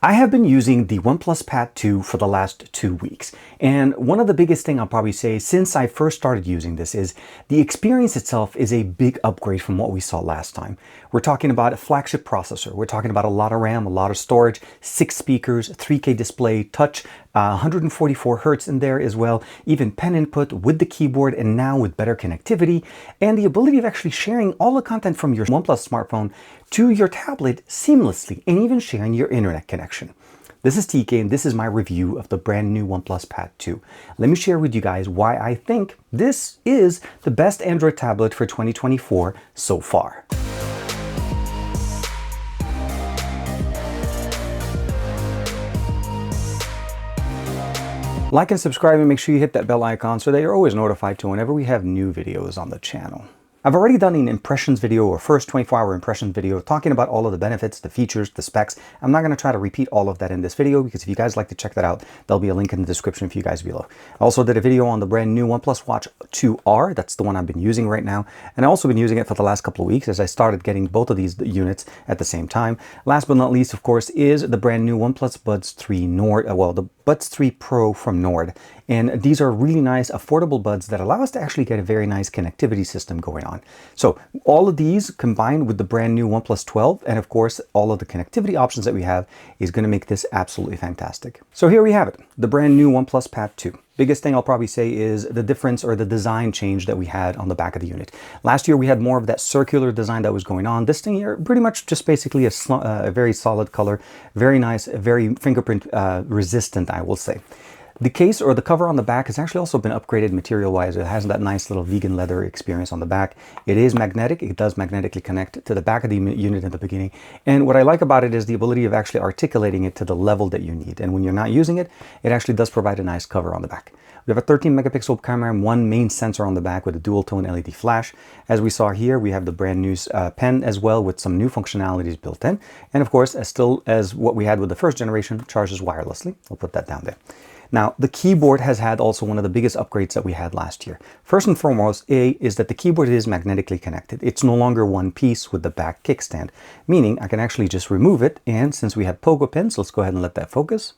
I have been using the OnePlus Pad 2 for the last 2 weeks, and one of the biggest thing I'll probably say since I first started using this is the experience itself is a big upgrade from what we saw last time. We're talking about a flagship processor, we're talking about a lot of RAM, a lot of storage, 6 speakers, 3K display, touch, 144 Hertz in there as well, even pen input with the keyboard and now with better connectivity, and the ability of actually sharing all the content from your OnePlus smartphone to your tablet seamlessly, and even sharing your internet connection. This is TK and this is my review of the brand new OnePlus Pad 2. Let me share with you guys why I think this is the best Android tablet for 2024 so far. Like and subscribe and make sure you hit that bell icon so that you're always notified to whenever we have new videos on the channel. I've already done an impressions video or first 24-hour impressions video talking about all of the benefits, the features, the specs. I'm not going to try to repeat all of that in this video because if you guys like to check that out, there'll be a link in the description for you guys below. I also did a video on the brand new OnePlus Watch 2R. That's the one I've been using right now. And I've also been using it for the last couple of weeks as I started getting both of these units at the same time. Last but not least, of course, is the brand new OnePlus Buds 3 Nord, the Buds 3 Pro from Nord. And these are really nice, affordable buds that allow us to actually get a very nice connectivity system going on. So all of these combined with the brand new OnePlus 12 and of course all of the connectivity options that we have is going to make this absolutely fantastic. So here we have it, the brand new OnePlus Pad 2. Biggest thing I'll probably say is the difference or the design change that we had on the back of the unit. Last year we had more of that circular design that was going on. This thing here pretty much just basically a very solid color, very nice, very fingerprint resistant, I will say. The case or the cover on the back has actually also been upgraded material-wise. It has that nice little vegan leather experience on the back. It is magnetic. It does magnetically connect to the back of the unit in the beginning. And what I like about it is the ability of actually articulating it to the level that you need. And when you're not using it, it actually does provide a nice cover on the back. We have a 13 megapixel camera and one main sensor on the back with a dual tone LED flash. As we saw here, we have the brand new pen as well with some new functionalities built in. And of course, as what we had with the first generation, charges wirelessly. I'll put that down there. Now, the keyboard has had also one of the biggest upgrades that we had last year. First and foremost, is that the keyboard is magnetically connected. It's no longer one piece with the back kickstand, meaning I can actually just remove it. And since we have pogo pins, let's go ahead and let that focus.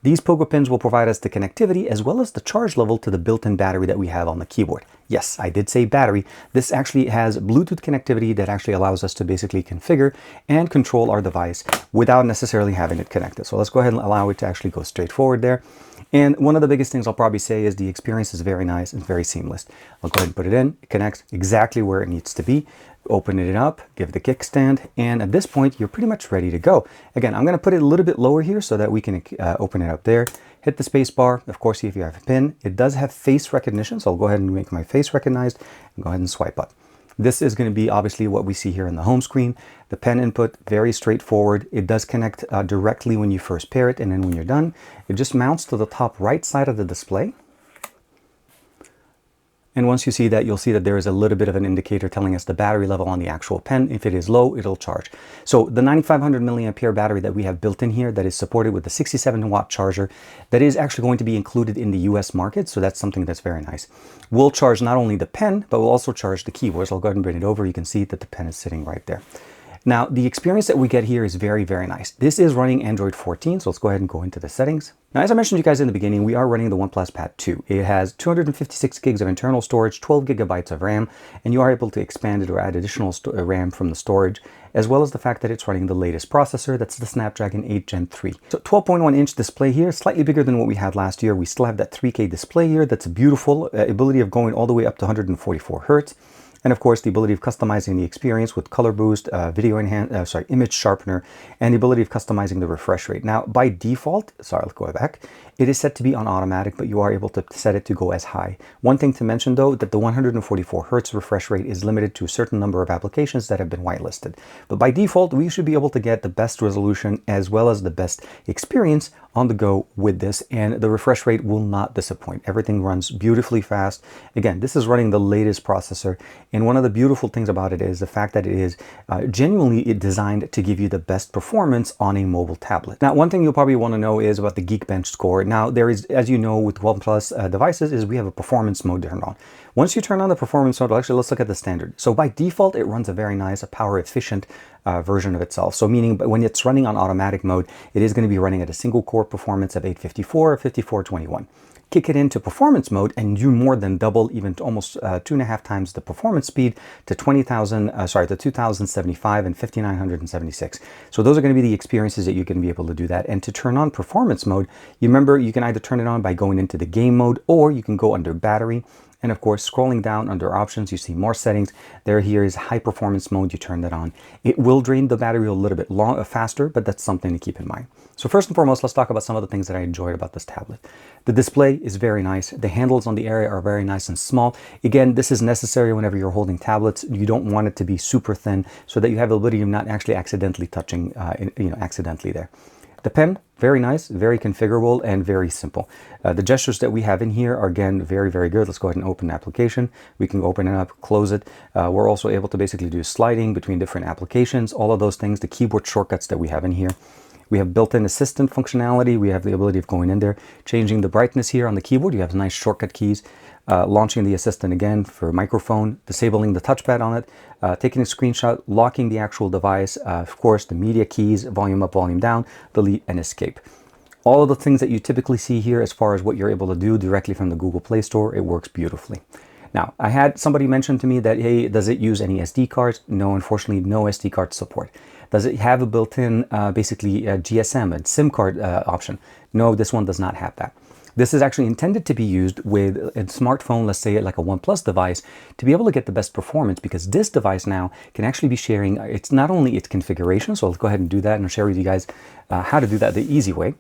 These pogo pins will provide us the connectivity as well as the charge level to the built-in battery that we have on the keyboard. Yes, I did say battery. This actually has Bluetooth connectivity that actually allows us to basically configure and control our device without necessarily having it connected. So let's go ahead and allow it to actually go straight forward there. And one of the biggest things I'll probably say is the experience is very nice and very seamless. I'll go ahead and put it in. It connects exactly where it needs to be. Open it up, give the kickstand, and at this point, you're pretty much ready to go. Again, I'm going to put it a little bit lower here so that we can open it up there. Hit the space bar. Of course, see if you have a pin. It does have face recognition, so I'll go ahead and make my face recognized and go ahead and swipe up. This is going to be obviously what we see here on the home screen. The pen input, very straightforward. It does connect directly when you first pair it, and then when you're done, it just mounts to the top right side of the display. And once you see that, you'll see that there is a little bit of an indicator telling us the battery level on the actual pen. If it is low, it'll charge. So the 9500 milliampere battery that we have built in here that is supported with the 67-watt charger that is actually going to be included in the US market. So that's something that's very nice. We'll charge not only the pen, but we'll also charge the keyboard. So I'll go ahead and bring it over. You can see that the pen is sitting right there. Now, the experience that we get here is very, very nice. This is running Android 14, so let's go ahead and go into the settings. Now, as I mentioned to you guys in the beginning, we are running the OnePlus Pad 2. It has 256 gigs of internal storage, 12 gigabytes of RAM, and you are able to expand it or add additional RAM from the storage, as well as the fact that it's running the latest processor. That's the Snapdragon 8 Gen 3. So 12.1-inch display here, slightly bigger than what we had last year. We still have that 3K display here. That's a beautiful ability of going all the way up to 144 Hertz. And of course, the ability of customizing the experience with color boost, image sharpener, and the ability of customizing the refresh rate. Now, by default, let's go back. It is set to be on automatic, but you are able to set it to go as high. One thing to mention though, that the 144 Hertz refresh rate is limited to a certain number of applications that have been whitelisted. But by default, we should be able to get the best resolution as well as the best experience on the go with this, and the refresh rate will not disappoint. Everything runs beautifully fast. Again, this is running the latest processor, and one of the beautiful things about it is the fact that it is genuinely designed to give you the best performance on a mobile tablet. Now, one thing you'll probably want to know is about the Geekbench score. Now, there is, as you know, with OnePlus devices, is we have a performance mode turned on. Once you turn on the performance mode, actually let's look at the standard. So by default, it runs a very nice, power efficient version of itself. So meaning when it's running on automatic mode, it is going to be running at a single core performance of 854 or 5421. Kick it into performance mode and you more than double, even to almost 2.5 times the performance speed to 2075 and 5976. So those are going to be the experiences that you're going to be able to do that. And to turn on performance mode, you remember you can either turn it on by going into the game mode, or you can go under battery. And of course, scrolling down under options, you see more settings. Here is high performance mode. You turn that on. It will drain the battery a little bit faster, but that's something to keep in mind. So first and foremost, let's talk about some of the things that I enjoyed about this tablet. The display is very nice. The handles on the area are very nice and small. Again, this is necessary whenever you're holding tablets. You don't want it to be super thin so that you have the ability of not actually accidentally touching, accidentally there. The pen, very nice, very configurable, and very simple. The gestures that we have in here are, again, very, very good. Let's go ahead and open the application. We can open it up, close it. We're also able to basically do sliding between different applications, all of those things, the keyboard shortcuts that we have in here. We have built-in assistant functionality. We have the ability of going in there, changing the brightness here on the keyboard. You have nice shortcut keys. Launching the assistant again for microphone, disabling the touchpad on it, taking a screenshot, locking the actual device, of course, the media keys, volume up, volume down, delete, and escape. All of the things that you typically see here as far as what you're able to do directly from the Google Play Store, it works beautifully. Now, I had somebody mention to me that, hey, does it use any SD cards? No, unfortunately, no SD card support. Does it have a built-in, basically, GSM and SIM card option? No, this one does not have that. This is actually intended to be used with a smartphone, let's say like a OnePlus device, to be able to get the best performance, because this device now can actually be sharing, it's not only its configuration, so let's go ahead and do that and I'll share with you guys how to do that the easy way.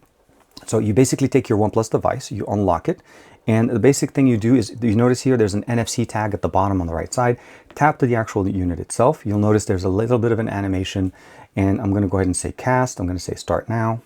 So you basically take your OnePlus device, you unlock it, and the basic thing you do is, you notice here there's an NFC tag at the bottom on the right side. Tap to the actual unit itself. You'll notice there's a little bit of an animation, and I'm going to go ahead and say cast. I'm going to say start now.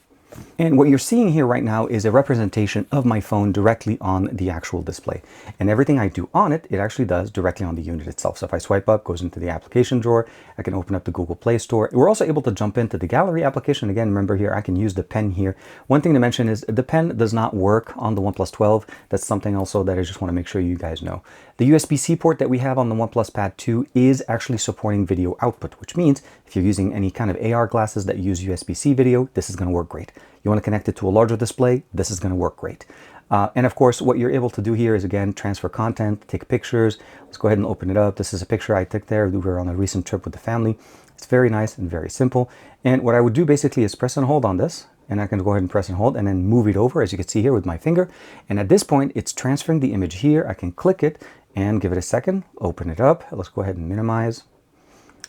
And what you're seeing here right now is a representation of my phone directly on the actual display. And everything I do on it, it actually does directly on the unit itself. So if I swipe up, goes into the application drawer, I can open up the Google Play Store. We're also able to jump into the gallery application. Again, remember here, I can use the pen here. One thing to mention is the pen does not work on the OnePlus 12. That's something also that I just want to make sure you guys know. The USB-C port that we have on the OnePlus Pad 2 is actually supporting video output, which means if you're using any kind of AR glasses that use USB-C video, this is going to work great. You want to connect it to a larger display, this is going to work great. And of course, what you're able to do here is, again, transfer content, take pictures. Let's go ahead and open it up. This is a picture I took there. We were on a recent trip with the family. It's very nice and very simple. And what I would do basically is press and hold on this, and I can go ahead and press and hold and then move it over, as you can see here with my finger. And at this point, it's transferring the image here. I can click it and give it a second, open it up. Let's go ahead and minimize,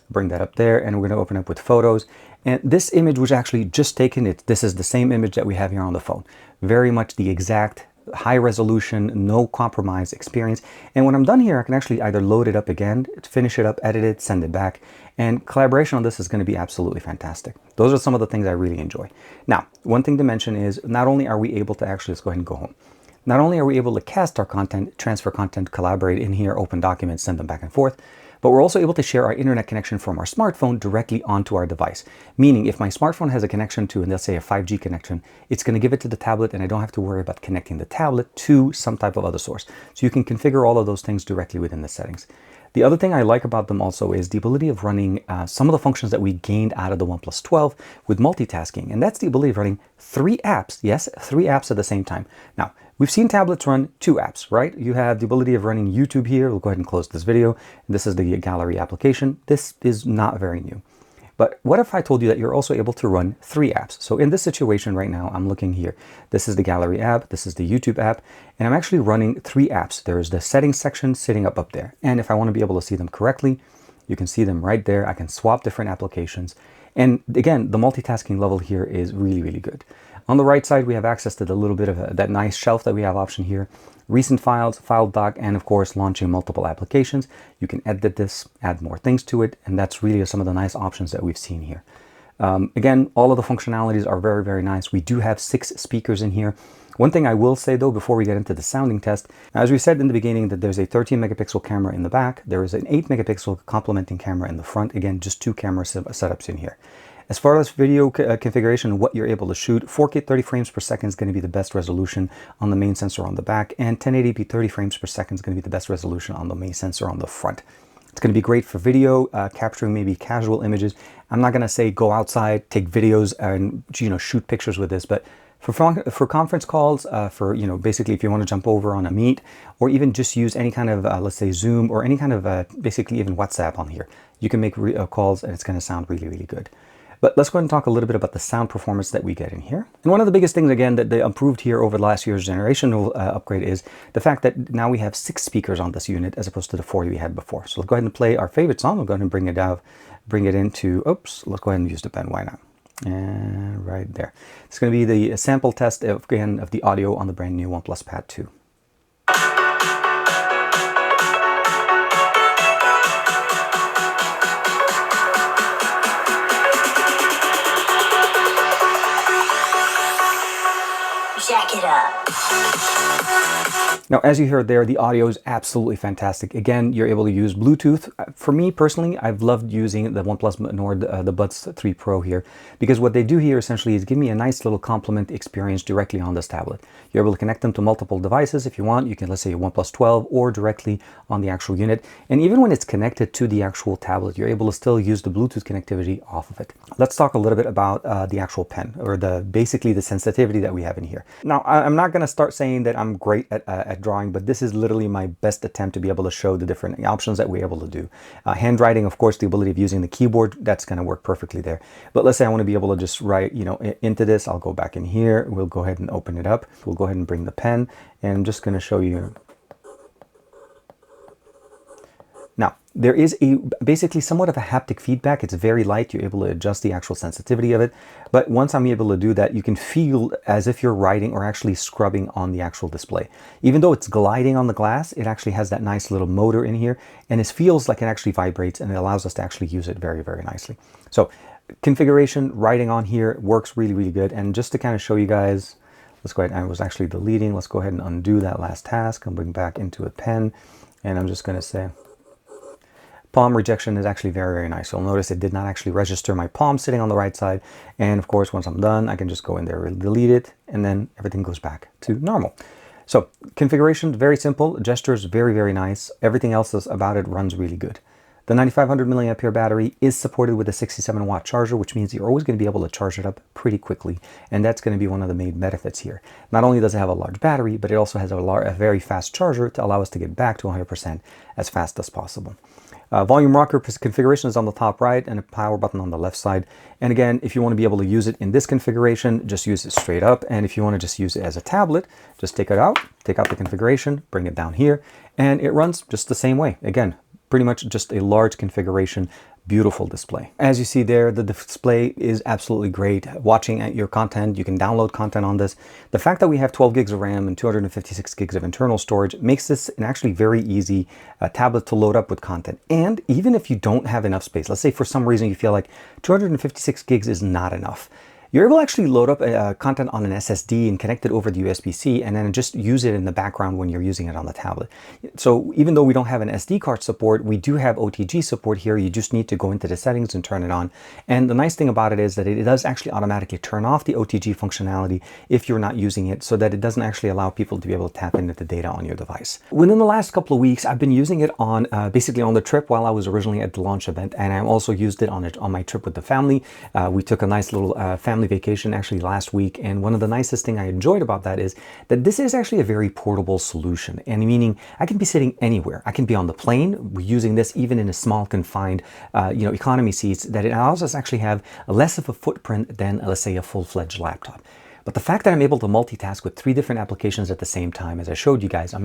bring that up there, and we're going to open up with photos. And this image was actually just taken. This is the same image that we have here on the phone. Very much the exact high resolution, no compromise experience. And when I'm done here, I can actually either load it up again, finish it up, edit it, send it back. And collaboration on this is going to be absolutely fantastic. Those are some of the things I really enjoy. Now, one thing to mention is not only are we able to actually, let's go ahead and go home. Not only are we able to cast our content, transfer content, collaborate in here, open documents, send them back and forth, but we're also able to share our internet connection from our smartphone directly onto our device. Meaning if my smartphone has a connection to, and let's say a 5G connection, it's going to give it to the tablet, and I don't have to worry about connecting the tablet to some type of other source. So you can configure all of those things directly within the settings. The other thing I like about them also is the ability of running some of the functions that we gained out of the OnePlus 12 with multitasking. And that's the ability of running 3 apps. Yes, 3 apps at the same time. Now, we've seen tablets run 2 apps, right? You have the ability of running YouTube here. We'll go ahead and close this video. This is the gallery application. This is not very new. But what if I told you that you're also able to run 3 apps? So in this situation right now, I'm looking here. This is the gallery app. This is the YouTube app. And I'm actually running 3 apps. There's the settings section sitting up there. And if I want to be able to see them correctly, you can see them right there. I can swap different applications. And again, the multitasking level here is really, really good. On the right side, we have access to the little bit of that nice shelf that we have option here. Recent files, file doc, and of course, launching multiple applications. You can edit this, add more things to it, and that's really some of the nice options that we've seen here. Again, all of the functionalities are very, very nice. We do have 6 speakers in here. One thing I will say though, before we get into the sounding test, as we said in the beginning, that there's a 13 megapixel camera in the back. There is an 8 megapixel complementing camera in the front. Again, just 2 camera setups in here. As far as video configuration, what you're able to shoot, 4K 30 frames per second is going to be the best resolution on the main sensor on the back, and 1080p 30 frames per second is going to be the best resolution on the main sensor on the front. It's going to be great for video, capturing maybe casual images. I'm not going to say go outside, take videos, and shoot pictures with this, but for conference calls, basically if you want to jump over on a meet, or even just use any kind of, let's say Zoom, or any kind of, basically even WhatsApp on here, you can make calls and it's going to sound really, really good. But let's go ahead and talk a little bit about the sound performance that we get in here. And one of the biggest things, again, that they improved here over the last year's generational upgrade is the fact that now we have 6 speakers on this unit as opposed to the 4 we had before. So let's go ahead and play our favorite song. We'll go ahead and bring it down, bring it into, let's go ahead and use the pen. Why not? And right there. It's going to be the sample test of the audio on the brand new OnePlus Pad 2. Jack it up. Now, as you heard there, the audio is absolutely fantastic. Again, you're able to use Bluetooth. For me personally, I've loved using the OnePlus Nord, the Buds 3 Pro here, because what they do here essentially is give me a nice little complement experience directly on this tablet. You're able to connect them to multiple devices if you want. You can, let's say, a OnePlus 12 or directly on the actual unit. And even when it's connected to the actual tablet, you're able to still use the Bluetooth connectivity off of it. Let's talk a little bit about the actual pen, or basically the sensitivity that we have in here. Now, I'm not going to start saying that I'm great at drawing, but this is literally my best attempt to be able to show the different options that we're able to do. Handwriting, of course, the ability of using the keyboard, that's going to work perfectly there. But let's say I want to be able to just write, into this. I'll go back in here. We'll go ahead and open it up. We'll go ahead and bring the pen, and I'm just going to show you. Now, there is basically somewhat of a haptic feedback. It's very light. You're able to adjust the actual sensitivity of it. But once I'm able to do that, you can feel as if you're writing or actually scrubbing on the actual display. Even though it's gliding on the glass, it actually has that nice little motor in here, and it feels like it actually vibrates, and it allows us to actually use it very, very nicely. So configuration, writing on here works really, really good. And just to kind of show you guys, let's go ahead. I was actually deleting. Let's go ahead and undo that last task and bring back into a pen. And I'm just going to say, palm rejection is actually very, very nice. You'll notice it did not actually register my palm sitting on the right side. And of course, once I'm done, I can just go in there and delete it, and then everything goes back to normal. So configuration, very simple. Gestures, very, very nice. Everything else about it runs really good. The 9500 milliampere battery is supported with a 67 watt charger, which means you're always going to be able to charge it up pretty quickly. And that's going to be one of the main benefits here. Not only does it have a large battery, but it also has a very fast charger to allow us to get back to 100% as fast as possible. Volume rocker configuration is on the top right, and a power button on the left side. And again, if you want to be able to use it in this configuration, just use it straight up. And if you want to just use it as a tablet, just take it out, take out the configuration, bring it down here, and it runs just the same way. Again, pretty much just a large configuration, beautiful display. As you see there, the display is absolutely great. Watching at your content, you can download content on this. The fact that we have 12 gigs of RAM and 256 gigs of internal storage makes this an actually very easy tablet to load up with content. And even if you don't have enough space, let's say for some reason you feel like 256 gigs is not enough, you're able to actually load up content on an SSD and connect it over the USB-C, and then just use it in the background when you're using it on the tablet. So even though we don't have an SD card support, we do have OTG support here. You just need to go into the settings and turn it on. And the nice thing about it is that it does actually automatically turn off the OTG functionality if you're not using it, so that it doesn't actually allow people to be able to tap into the data on your device. Within the last couple of weeks, I've been using it on basically on the trip while I was originally at the launch event, and I also used it on my trip with the family. We took a nice little family vacation actually last week, and one of the nicest thing I enjoyed about that is that this is actually a very portable solution, and meaning I can be sitting anywhere. I can be on the plane using this even in a small confined economy seats, that it allows us to actually have less of a footprint than, let's say, a full-fledged laptop. But the fact that I'm able to multitask with 3 different applications at the same time, as I showed you guys, I'm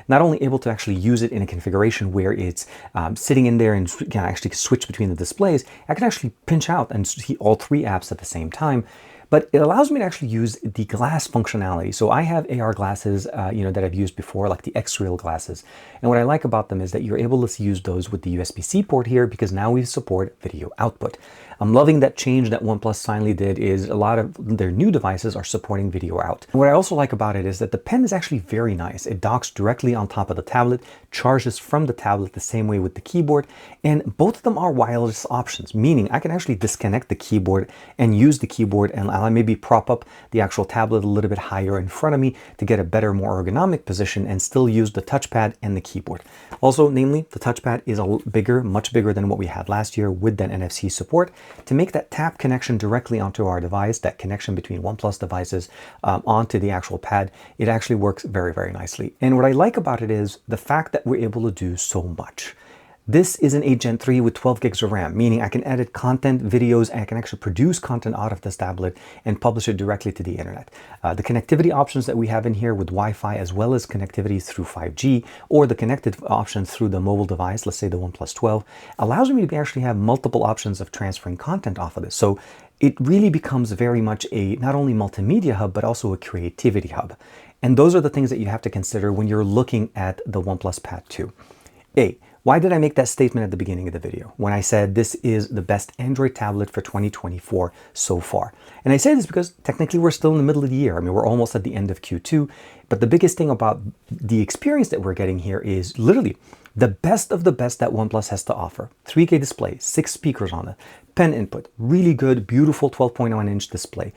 not only able to actually use it in a configuration where it's sitting in there and can actually switch between the displays, I can actually pinch out and see all 3 apps at the same time. But it allows me to actually use the glass functionality. So I have AR glasses, that I've used before, like the X-Real glasses. And what I like about them is that you're able to use those with the USB-C port here, because now we support video output. I'm loving that change that OnePlus finally did is a lot of their new devices are supporting video out. And what I also like about it is that the pen is actually very nice. It docks directly on top of the tablet, charges from the tablet the same way with the keyboard, and both of them are wireless options, meaning I can actually disconnect the keyboard and use the keyboard, and I'll maybe prop up the actual tablet a little bit higher in front of me to get a better, more ergonomic position and still use the touchpad and the keyboard. Also, namely, the touchpad is bigger, much bigger than what we had last year with that NFC support to make that tap connection directly onto our device, that connection between OnePlus devices onto the actual pad. It actually works very, very nicely. And what I like about it is the fact that we're able to do so much. This is an 8 Gen 3 with 12 gigs of RAM, meaning I can edit content, videos, and I can actually produce content out of this tablet and publish it directly to the internet. The connectivity options that we have in here with Wi-Fi, as well as connectivity through 5G, or the connected options through the mobile device, let's say the OnePlus 12, allows me to actually have multiple options of transferring content off of this. So it really becomes very much a not only multimedia hub, but also a creativity hub. And those are the things that you have to consider when you're looking at the OnePlus Pad 2. Why did I make that statement at the beginning of the video when I said this is the best Android tablet for 2024 so far? And I say this because technically we're still in the middle of the year. I mean, we're almost at the end of Q2, but the biggest thing about the experience that we're getting here is literally the best of the best that OnePlus has to offer. 3K display, 6 speakers on it, pen input, really good, beautiful 12.1-inch display,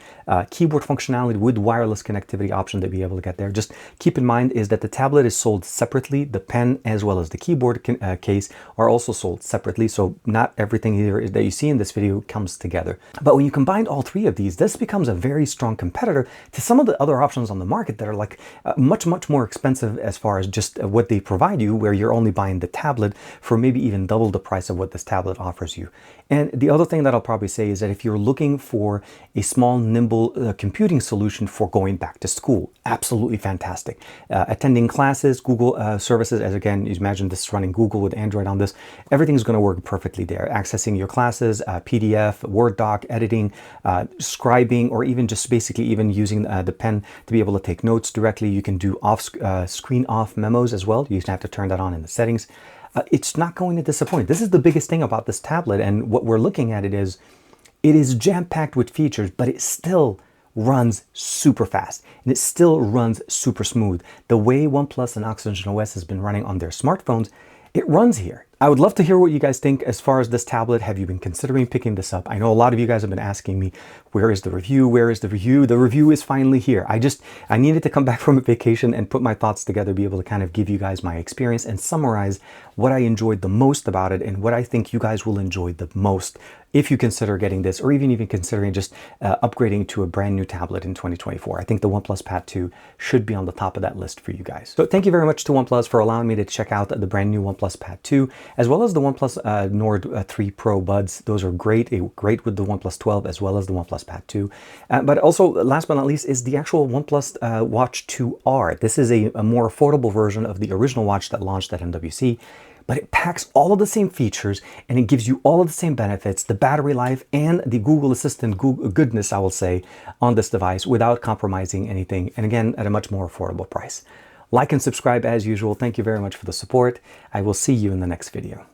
keyboard functionality with wireless connectivity option to be able to get there. Just keep in mind is that the tablet is sold separately. The pen as well as the keyboard case are also sold separately. So not everything here that you see in this video comes together. But when you combine all three of these, this becomes a very strong competitor to some of the other options on the market that are like much more expensive as far as just what they provide you, where you're only buying the tablet for maybe even double the price of what this tablet offers you. And the other thing that I'll probably say is that if you're looking for a small, nimble computing solution for going back to school, absolutely fantastic. Attending classes, Google services, as again, you imagine this running Google with Android on this, everything's going to work perfectly there. Accessing your classes, PDF, Word doc, editing, scribing, or even just basically even using the pen to be able to take notes directly. You can do screen off memos as well. You just have to turn that on in the settings. It's not going to disappoint. This is the biggest thing about this tablet, and what we're looking at it is jam-packed with features, but it still runs super fast and it still runs super smooth. The way OnePlus and Oxygen OS has been running on their smartphones, it runs here. I would love to hear what you guys think as far as this tablet. Have you been considering picking this up? I know a lot of you guys have been asking me, where is the review? Where is the review? The review is finally here. I needed to come back from a vacation and put my thoughts together, be able to kind of give you guys my experience and summarize what I enjoyed the most about it and what I think you guys will enjoy the most if you consider getting this, or even considering just upgrading to a brand new tablet in 2024. I think the OnePlus Pad 2 should be on the top of that list for you guys. So thank you very much to OnePlus for allowing me to check out the brand new OnePlus Pad 2, as well as the OnePlus Nord 3 Pro buds. Those are great, great with the OnePlus 12 as well as the OnePlus Pad 2. But also, last but not least, is the actual OnePlus Watch 2R. This is a more affordable version of the original watch that launched at MWC. But it packs all of the same features and it gives you all of the same benefits, the battery life and the Google Assistant goodness, I will say, on this device without compromising anything. And again, at a much more affordable price. Like and subscribe as usual. Thank you very much for the support. I will see you in the next video.